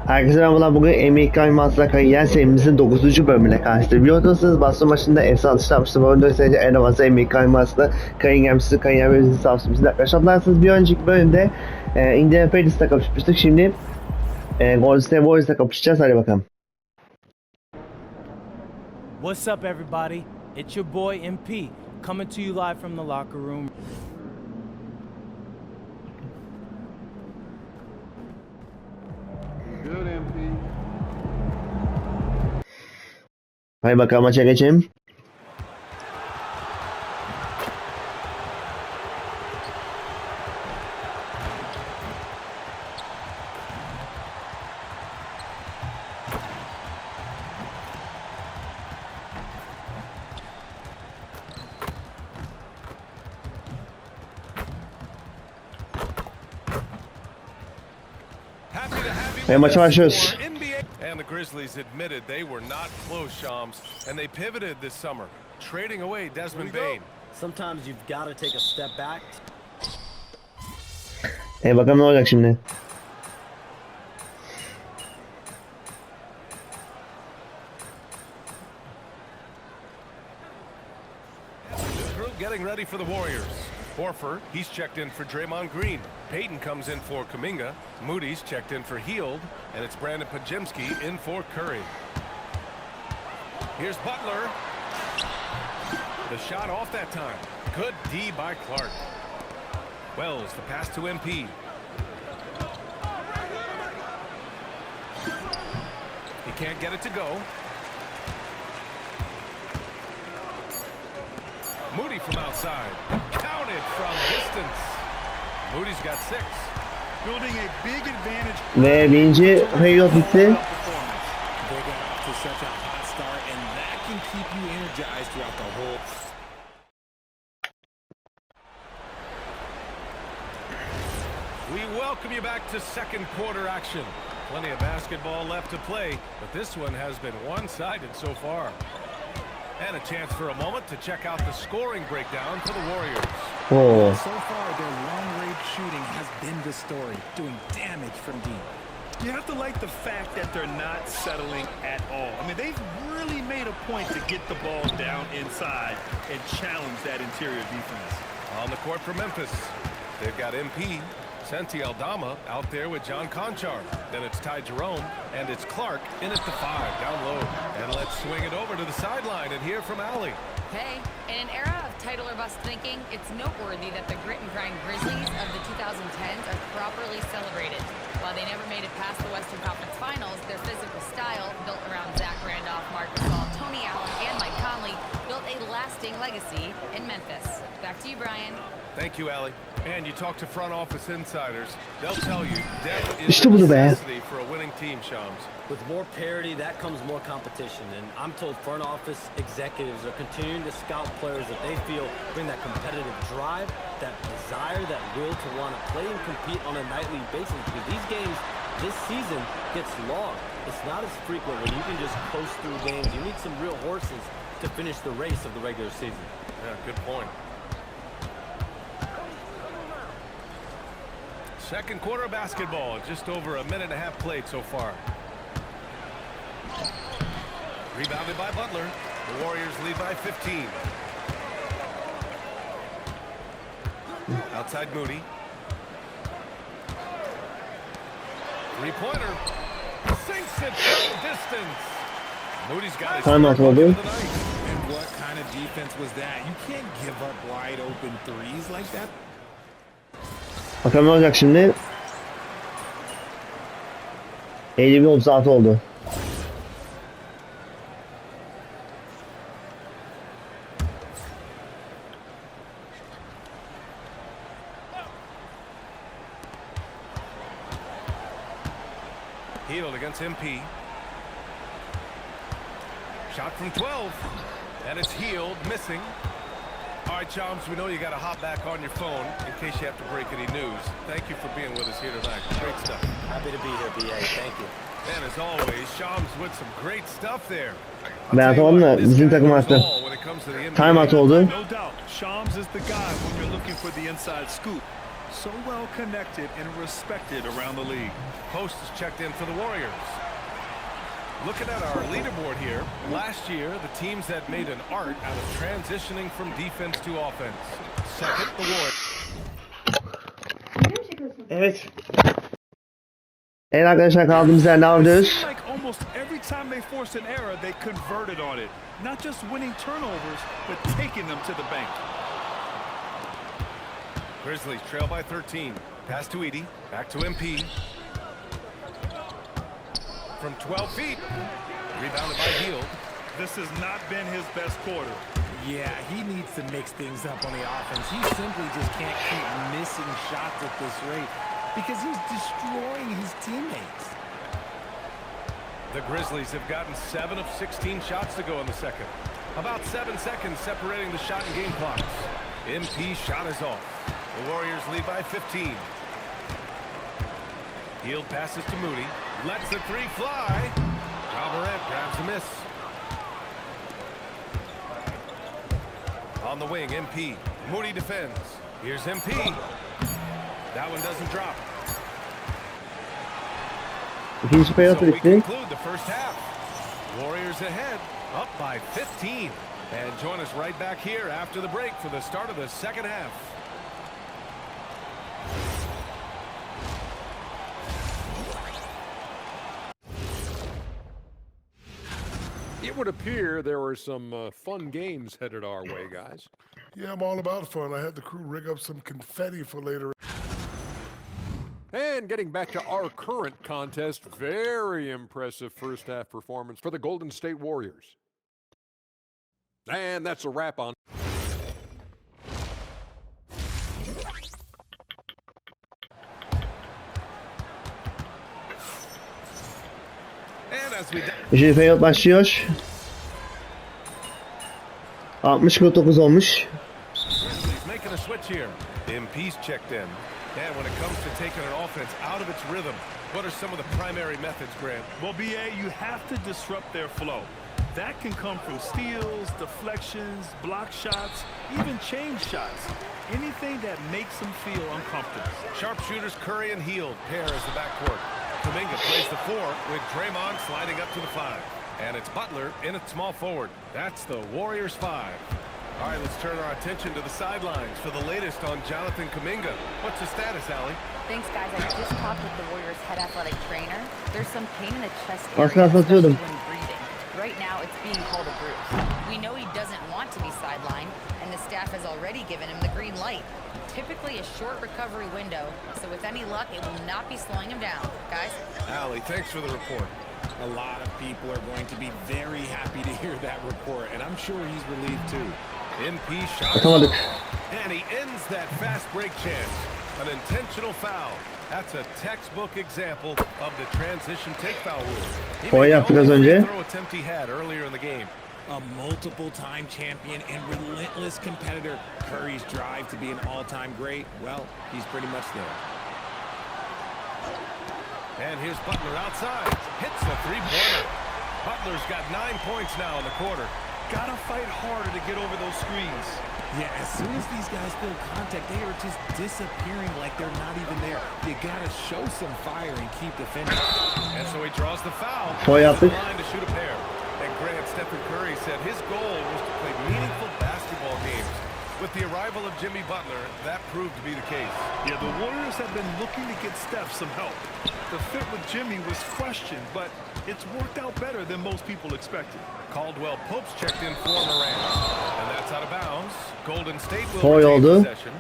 Herkese merhabalar. Bugün Kariyer Kariyer serimizin 9. bölümüyle karşınızdayım. Biliyorsunuz basın başında efsane atışlar yapmıştım. Bölümde sadece en avansı Kariyer Kariyer'imizi Kariyer bölümümüzü tavsiyemişsiniz. Arkadaşlar hatırlarsanız bir önceki bölümde Indiana Patriots'la kapışmıştık. Şimdi Golden State Warriors'la kapışacağız. Hadi bakalım. What's up, everybody? It's your boy MP coming to you live from the locker room. Good, MP. Hadi bakalım maça geçelim. Ve maça başlıyoruz. And the Grizzlies admitted they were not close, Shams, and they pivoted this summer, trading away Desmond Bane. Sometimes you've got to take a step back. Bakalım ne olacak şimdi. This group getting ready for the Warriors. Horford, he's checked in for Draymond Green. Payton comes in for Kuminga. Moody's checked in for Hield. And it's Brandon Pajemski in for Curry. Here's Butler. The shot off that time. Good D by Clark. Wells, the pass to MP. He can't get it to go. Moody from outside. Counted from distance. Moody's got 6. Building a big advantage. Ve birinci period bitti. They got to such a hot start, and that can keep you energized throughout the whole. We welcome you back to second quarter action. Plenty of basketball left to play, but this one has been one-sided so far. And a chance for a moment to check out the scoring breakdown for the Warriors. Oh. So far, their long-range shooting has been the story, doing damage from deep. You have to like the fact that they're not settling at all. I mean, they've really made a point to get the ball down inside and challenge that interior defense. On the court for Memphis, they've got MP, Santi Aldama out there with John Conchar. Then it's Ty Jerome, and it's Clark in at the 5, down low. And let's swing it over to the sideline and hear from Allie. Hey, in an era of title or bust thinking, it's noteworthy that the grit and grind Grizzlies of the 2010s are properly celebrated. While they never made it past the Western Conference Finals, their physical style, built around Zach Randolph, Marc Gasol, Tony Allen, and Mike Conley, built a lasting legacy in Memphis. Back to you, Brian. Thank you, Allie. And you talk to front office insiders, they'll tell you depth is İşte a budur be. necessity for a winning team, Shams. With more parity, that comes more competition. And I'm told front office executives are continuing to scout players that they feel bring that competitive drive, that desire, that will to want to play and compete on a nightly basis. Because these games this season gets long. It's not as frequent when you can just coast through games. You need some real horses to finish the race of the regular season. Yeah, good point. Second quarter of basketball, just over a minute and a half played so far. Rebounded by Butler. The Warriors lead by 15. Outside Moody. Three-pointer. Sinks it from distance. Moody's got his Time out, third Bobby. of the night. And what kind of defense was that? You can't give up wide open threes like that. Bakalım ne olacak şimdi. 51-36 oldu. Hield against MP. Shot from 12. And it's Hield, missing. All right, Chums, we know you got to hop back on your phone in case you have to break any news. Thank you for being with us here tonight. Great stuff. Happy to be here, BA. Thank you. And as always, Chums with some great stuff there. Ben atamadım da bizim takım attı. Time out oldu. No doubt, Shams is the guy when you're looking for the inside scoop. So well connected and respected around the league. Post is checked in for the Warriors. Looking at our leaderboard here, last year the teams that made an art out of transitioning from defense to offense. Second, the Warriors. Evet. Evet arkadaşlar, kaldığımız yerden devam It ediyoruz. seemed like almost every time they forced an error, they converted on it. Not just winning turnovers, but taking them to the bank. Grizzlies trail by 13. Pass to Edie. Back to MP. From 12 feet. Rebounded by Hield. This has not been his best quarter. Yeah, he needs to mix things up on the offense. He simply just can't keep missing shots at this rate because he's destroying his teammates. The Grizzlies have gotten 7 of 16 shots to go in the second. About 7 seconds separating the shot and game clocks. MP shot is off. The Warriors lead by 15. Hield passes to Moody. Lets the three fly. Morant grabs a miss. On the wing, MP. Moody defends. Here's MP. That one doesn't drop. İkinci periyot So we bitti. conclude the first half. Warriors ahead, up by 15. And join us right back here after the break for the start of the second half. It would appear there were some fun games headed our way, guys. Yeah, I'm all about fun. I had the crew rig up some confetti for later. And getting back to our current contest, very impressive first half performance for the Golden State Warriors. And that's a wrap on. And as we İkinci periyot başlıyor. 60-49 olmuş. Grizzlies making a switch here. MP's checked in. And when it comes to taking an offense out of its rhythm, what are some of the primary methods, Grant? Well, BA, you have to disrupt their flow. That can come from steals, deflections, block shots, even change shots. Anything that makes them feel uncomfortable. Sharpshooters Curry and Hield pair as the backcourt. Kuminga plays the 4 with Draymond sliding up to the 5. And it's Butler in at small forward. That's the Warriors 5. All right, let's turn our attention to the sidelines for the latest on Jonathan Kuminga. What's the status, Allie? Thanks, guys. I just talked with the Warriors' head athletic trainer. There's some pain in the chest Az area, kalsın atıyordum. especially when breathing. Right now, it's being called a bruise. We know he doesn't want to be sidelined, and the staff has already given him the green light. Typically a short recovery window, so with any luck, it will not be slowing him down. Guys? Allie, thanks for the report. A lot of people are going to be very happy to hear that report, and I'm sure he's relieved too. MP shot. Atamadık. And he ends that fast break chance. An intentional foul. That's a textbook example of the transition take foul rule. He Foul made the yaptık az only önce. free throw attempt he had earlier in the game. A multiple-time champion and relentless competitor. Curry's drive to be an all-time great, well, he's pretty much there. And here's Butler outside. Hits the three-pointer. Butler's got 9 points now in the quarter. Gotta fight harder to get over those screens. Yeah, as soon as these guys feel contact, they are just disappearing like they're not even there. You gotta show some fire and keep defending. And so he draws the foul. Foul To yaptık. the line to shoot a pair. And Grant, Stephen Curry said his goal was to play meaningful basketball games. With the arrival of Jimmy Butler, that proved to be the case. Yeah, the Warriors have been looking to get Steph some help. The fit with Jimmy was questioned, but it's worked out better than most people expected. Caldwell Pope's checked in for Morant. And that's out of bounds. Golden State will Foul retain oldu. possession.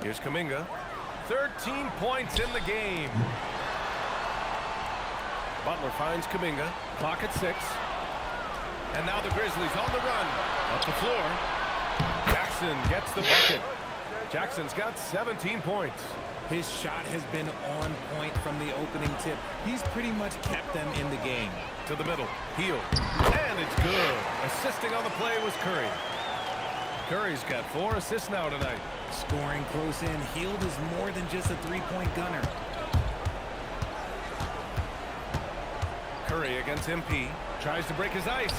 Here's Kuminga. 13 points in the game. Butler finds Kuminga. Clock at 6. And now the Grizzlies on the run. Up the floor. Jackson gets the bucket. Jackson's got 17 points. His shot has been on point from the opening tip. He's pretty much kept them in the game. To the middle. Hield. And it's good. Assisting on the play was Curry. Curry's got 4 assists now tonight. Scoring close in. Hield is more than just a three-point gunner. Curry against MP. Tries to break his ice.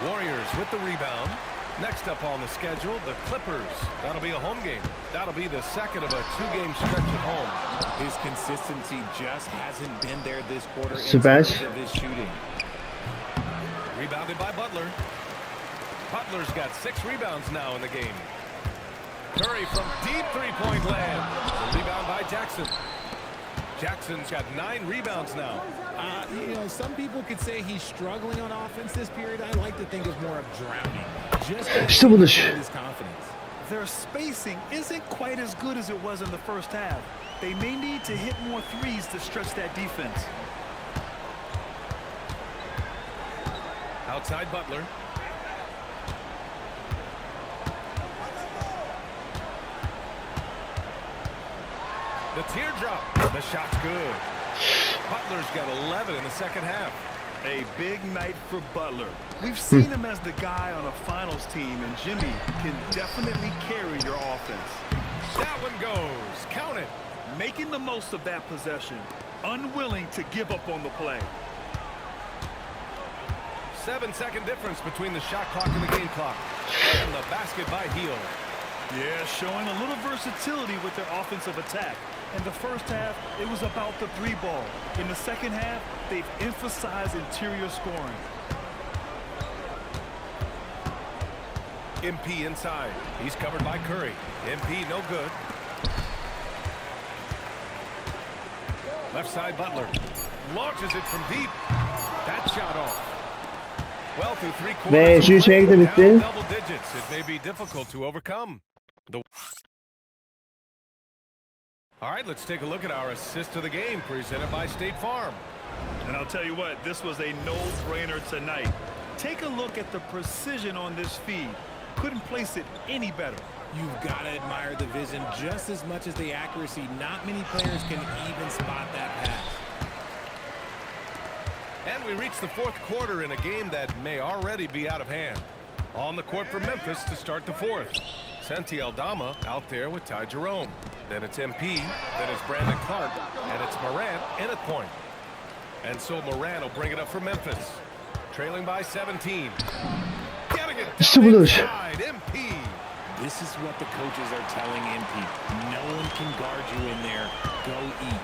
Warriors with the rebound. Next up on the schedule, the Clippers. That'll be a home game. That'll be the second of a two-game stretch at home. His consistency just hasn't been there this quarter in Süper. terms of his shooting. Rebounded by Butler. Butler's got 6 rebounds now in the game. Curry from deep three-point land. The rebound by Jackson. Jackson's got 9 rebounds now. You know, some people could say he's struggling on offense this period. I like to think of more of drowning. İşte budur. His confidence. Their spacing isn't quite as good as it was in the first half. They may need to hit more threes to stretch that defense. Outside Butler. The teardrop. The shot's good. Butler's got 11 in the second half. A big night for Butler. We've seen him as the guy on a finals team, and Jimmy can definitely carry your offense. That one goes. Count it. Making the most of that possession. Unwilling to give up on the play. 7-second difference between the shot clock and the game clock. And the basket by Heel. Yeah, showing a little versatility with their offensive attack. In the first half, it was about the 3-ball. In the second half, they've emphasized interior scoring. MP inside. He's covered by Curry. MP no good. Left side Butler. Launches it from deep. That shot off. Well through 3 quarters. Ve üçüncü çeyrek de bitti. Double digits. It may be difficult to overcome. All right, let's take a look at our assist to the game presented by State Farm. And I'll tell you what, this was a no-brainer tonight. Take a look at the precision on this feed. Couldn't place it any better. You've got to admire the vision just as much as the accuracy. Not many players can even spot that pass. And we reach the 4th quarter in a game that may already be out of hand. On the court for Memphis to start the 4th. Santi Aldama out there with Ty Jerome. Then it's MP, then it's Brandon Clark, and it's Morant in at point. And so Morant will bring it up for Memphis. Trailing by 17. Getting it down inside, MP. This is what the coaches are telling MP. No one can guard you in there. Go eat.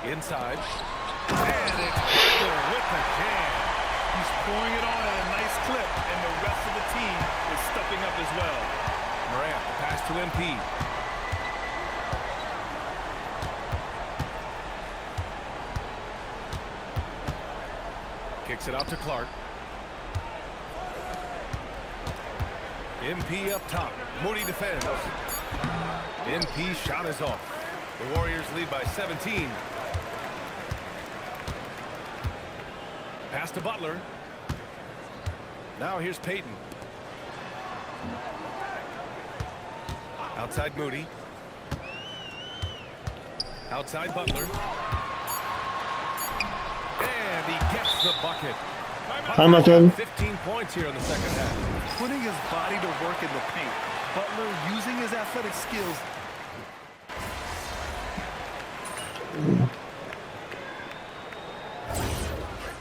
Inside. And it's Butler with the jam. He's pouring it on at a nice clip, and the rest of the team is stepping up as well. Morant, the pass to MP. Kicks it out to Clark. MP up top. Moody defends. MP shot is off. The Warriors lead by 17. Pass to Butler. Now here's Payton. Outside Moody. Outside Butler. And he gets the bucket. Hamilton. 15 points here in the second half. Putting his body to work in the paint. Butler using his athletic skills.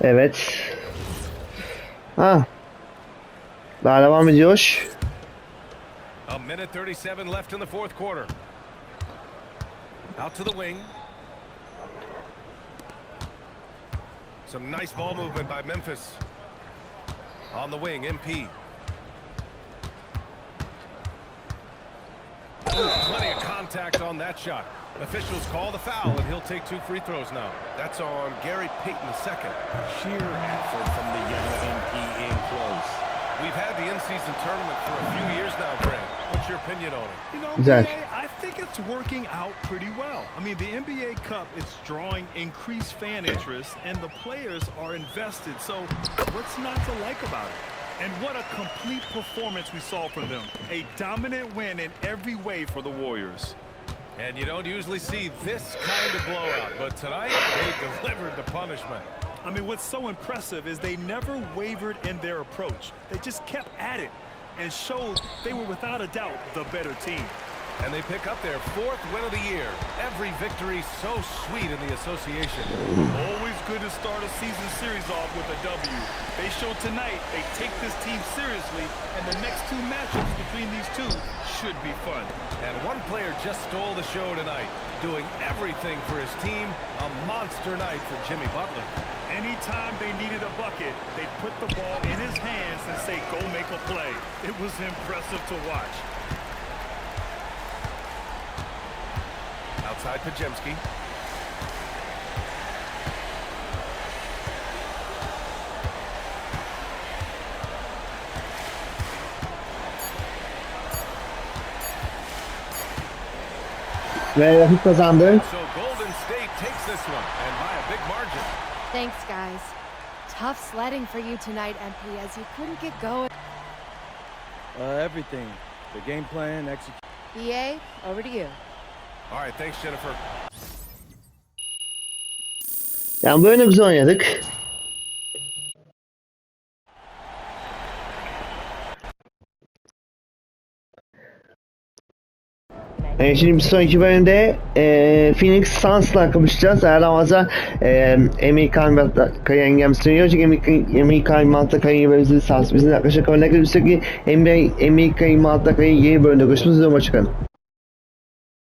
Evet. Ha. Daha devam ediyor. A minute 37 left in the 4th quarter. Out to the wing. Some nice ball movement by Memphis. On the wing, MP. Plenty of contact on that shot. Officials call the foul, and he'll take 2 free throws now. That's on Gary Payton II. Sheer effort from the young MP in close. We've had the in-season tournament for a few years now, Grant. What's your opinion on it? You know, Güzel. I think it's working out pretty well. I mean, the NBA Cup is drawing increased fan interest, and the players are invested. So what's not to like about it? And what a complete performance we saw from them. A dominant win in every way for the Warriors. And you don't usually see this kind of blowout, but tonight they delivered the punishment. I mean, what's so impressive is they never wavered in their approach. They just kept at it and showed they were without a doubt the better team. And they pick up their 4th win of the year. Every victory so sweet in the association. Always good to start a season series off with a W. They show tonight they take this team seriously, and the next 2 matchups between these two should be fun. And one player just stole the show tonight, doing everything for his team. A monster night for Jimmy Butler. Anytime they needed a bucket, they put the ball in his hands and say, go make a play. It was impressive to watch. Outside Pajemski. Ve rakip kazandı. So Golden State takes this one, and by a big margin. Thanks, guys. Tough sledding for you tonight, MP, as you couldn't get going. Everything. The game plan, execution. BA, over to you. All right, thanks, Jennifer. Yani böyle güzel oynadık. Şimdi bir sonraki bölümde Phoenix Suns'la kapışacağız. Eğer amazda Amerikan Kariyer Her Kariyer bölümünde Suns bizim yaklaşık örnek bir sürekli Amerikan Kariyer yeni bölümde görüşmek üzere. Hoşçakalın.